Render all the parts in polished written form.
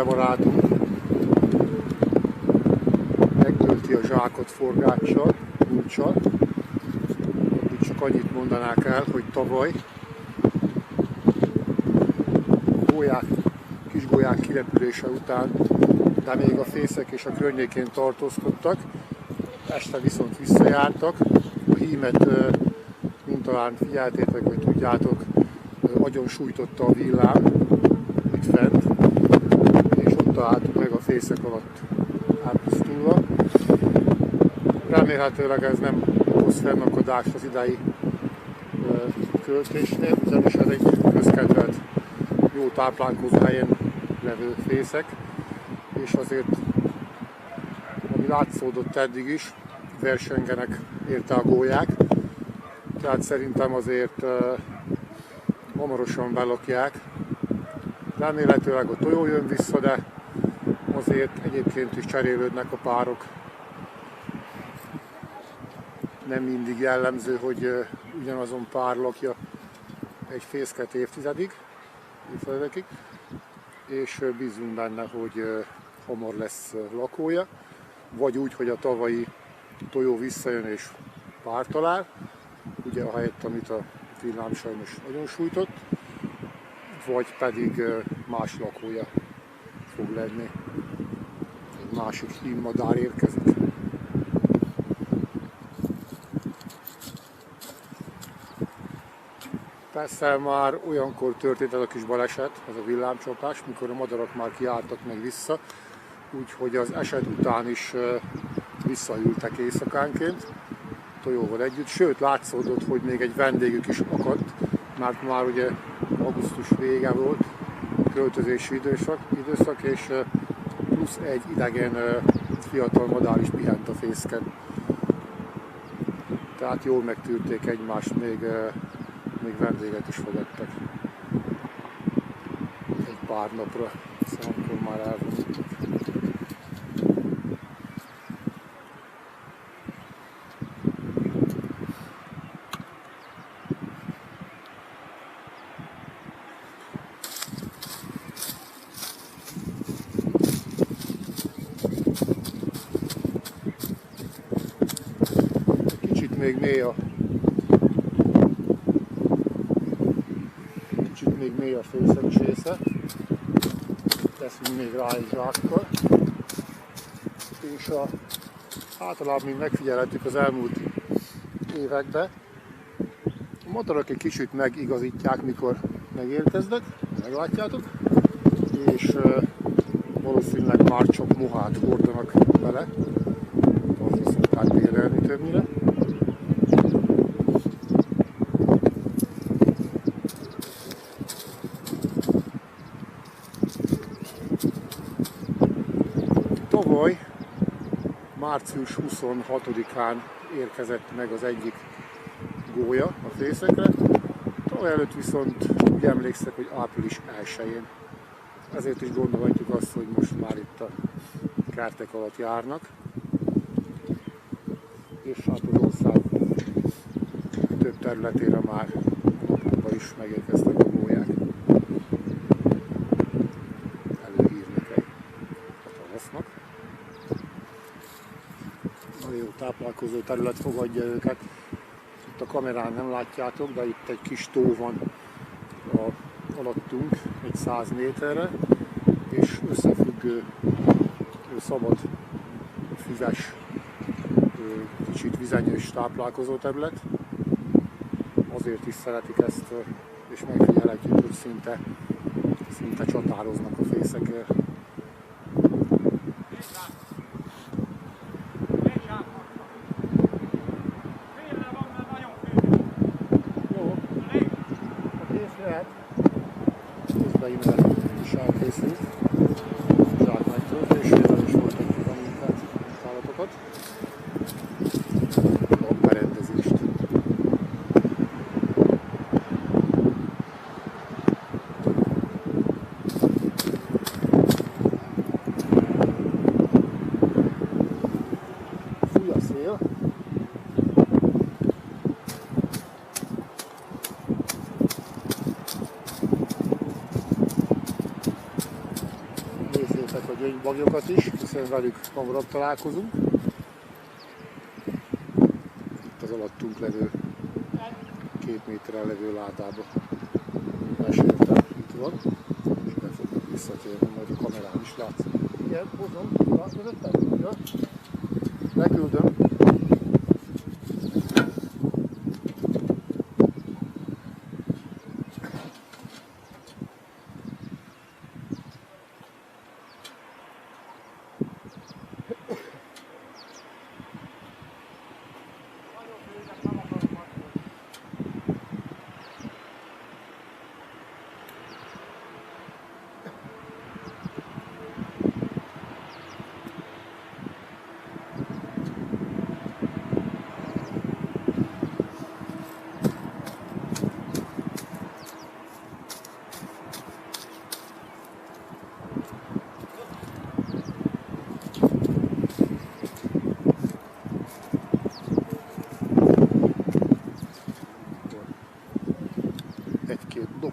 barátunk megtölti a zsákot forgáccsal, kulccsal. Addig csak annyit mondanák el, hogy tavaly kisgolyák kirepülése után, de még a fészek és a környékén tartózkodtak, este viszont visszajártak. A hímet, mint talán figyeltétek, vagy tudjátok, agyon sújtotta a villám itt fent, és ott találtuk meg a fészek alatt elpusztulva. Remélhetőleg ez nem okoz fennakadást az idei költésnél, ugyanis ez egy közkedvelt, jó táplálkozó helyen levő fészek, és azért, ami látszódott eddig is, versengenek érte a gólyák, tehát szerintem azért hamarosan belakják. Remélhetőleg a tojó jön vissza, de azért egyébként is cserélődnek a párok. Nem mindig jellemző, hogy ugyanazon pár lakja egy fészket évtizedekig, és bízunk benne, hogy hamar lesz lakója, vagy úgy, hogy a tavalyi tojó visszajön és pár talál, ugye a helyett, amit a villám sajnos nagyon sújtott, vagy pedig más lakója fog lenni. Egy másik hímmadár érkezik. Persze már olyankor történt ez a kis baleset, ez a villámcsapás, mikor a madarak már kiálltak meg vissza, úgyhogy az eset után is visszaültek éjszakánként, tojóval együtt, sőt látszódott, hogy még egy vendégük is akadt, mert már ugye augusztus vége volt, költözési időszak, és plusz egy idegen fiatal madár is pihent a fészken. Tehát jól megtűrték egymást, még vendéget is fogadtak egy pár napra, szóval akkor már elvonultak. Kicsit még mély a fészek csésze, teszünk még rá egy zsákkal, és általában még megfigyelhetjük az elmúlt években, a madarak egy kicsit megigazítják, mikor megérkeznek, meglátjátok, és valószínűleg már csak mohát hordanak vele, azt szokták bérelni többnyire. Tavaly március 26-án érkezett meg az egyik gólya a fészekre, tavaly előtt viszont úgy emlékszek, hogy április 1-én. Ezért is gondolhatjuk azt, hogy most már itt a kertek alatt járnak, és hát az ország több területére már napokban is megérkeztek a gólyák. Előhírnek a tavasznak. Nagyon jó táplálkozó terület fogadja őket. Itt a kamerán nem látjátok, de itt egy kis tó van alattunk, egy 100 méterre, és összefüggő szabad, füves, kicsit vizenyős táplálkozó terület. Azért is szeretik ezt, és megfigyelhetjük, hogy szinte csatároznak a fészekért. Közben innen is elkészült. Zsák megtöltésére is folytatjuk a munkálatokat. A berendezést. Fúj a szél. baglyokat is, hiszen velük hamarabb találkozunk. Itt az alattunk levő 2 méterrel levő ládába meséltem, itt van, és be fogok visszatérni, majd a kamerán is látszik. Igen, hozom, látod? Ja. Leküldöm.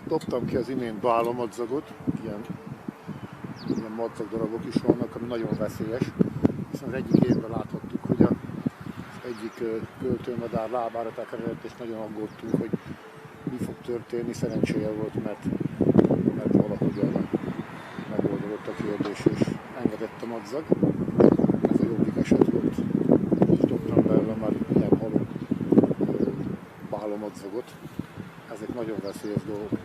Dobtam ki az imént bálomadagot, ilyen madzagdarabok is vannak, ami nagyon veszélyes. Hiszen az egyik évben láthattuk, hogy az egyik költőmadár lábára tekeredett, és nagyon aggódtunk, hogy mi fog történni. Szerencséje volt, mert valahogyan megoldódott a kérdés, és engedett a madzag. Ez a jobbik eset volt. És dobtam belőle már ilyen halott bálomadzagot. Ezek nagyon veszélyes dolgok.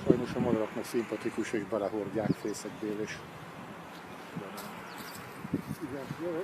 Sajnos a madaraknak szimpatikus, és belehordják fészekből is. Igen, jó.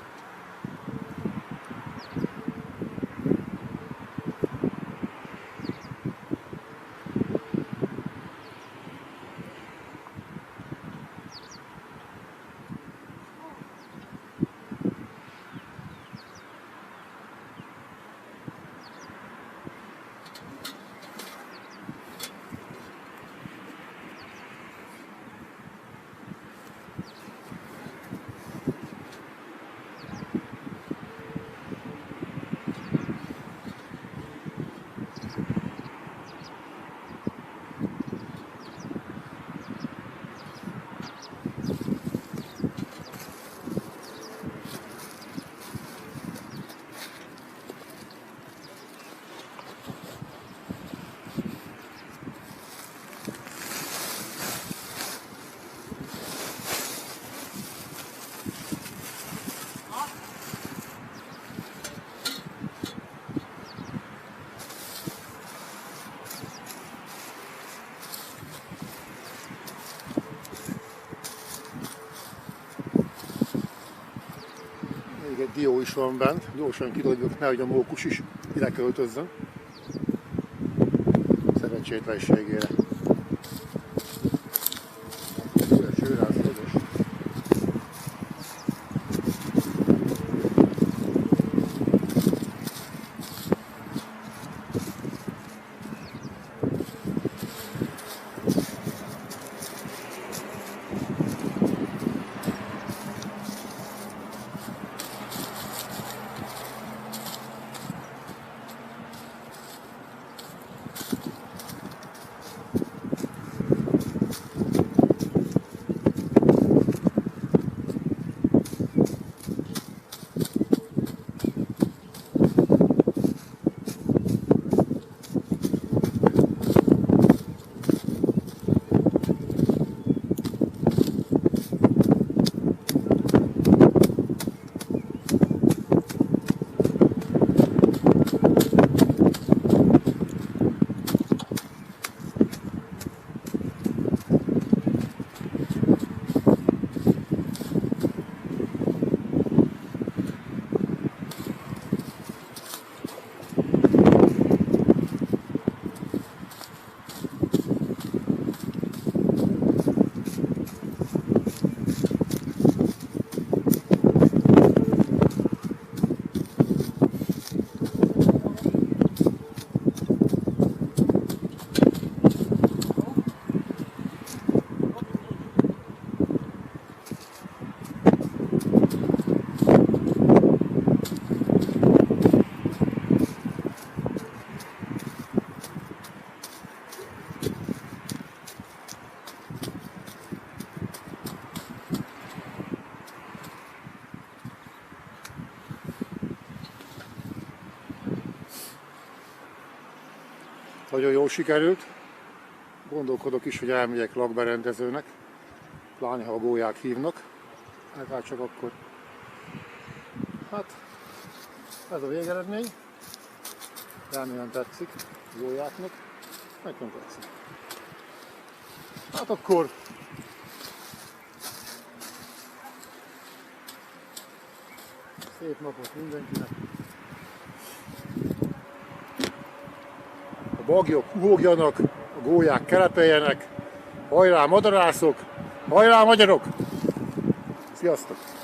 Még egy dió is van bent, gyorsan kidogyok, nehogy a mókus is ide költözzön. Szerencsétlenségére. Nagyon jól sikerült. Gondolkodok is, hogy elmegyek lakberendezőnek, pláne ha a gólyák hívnak. Hát csak akkor. Hát, ez a végeredmény. Remélem tetszik a gólyáknak. Nekem tetszik. Hát akkor szép napot mindenkinek. A bagyok húgjanak, a gólyák kelepeljenek. Hajrá madarászok, hajrá magyarok! Sziasztok!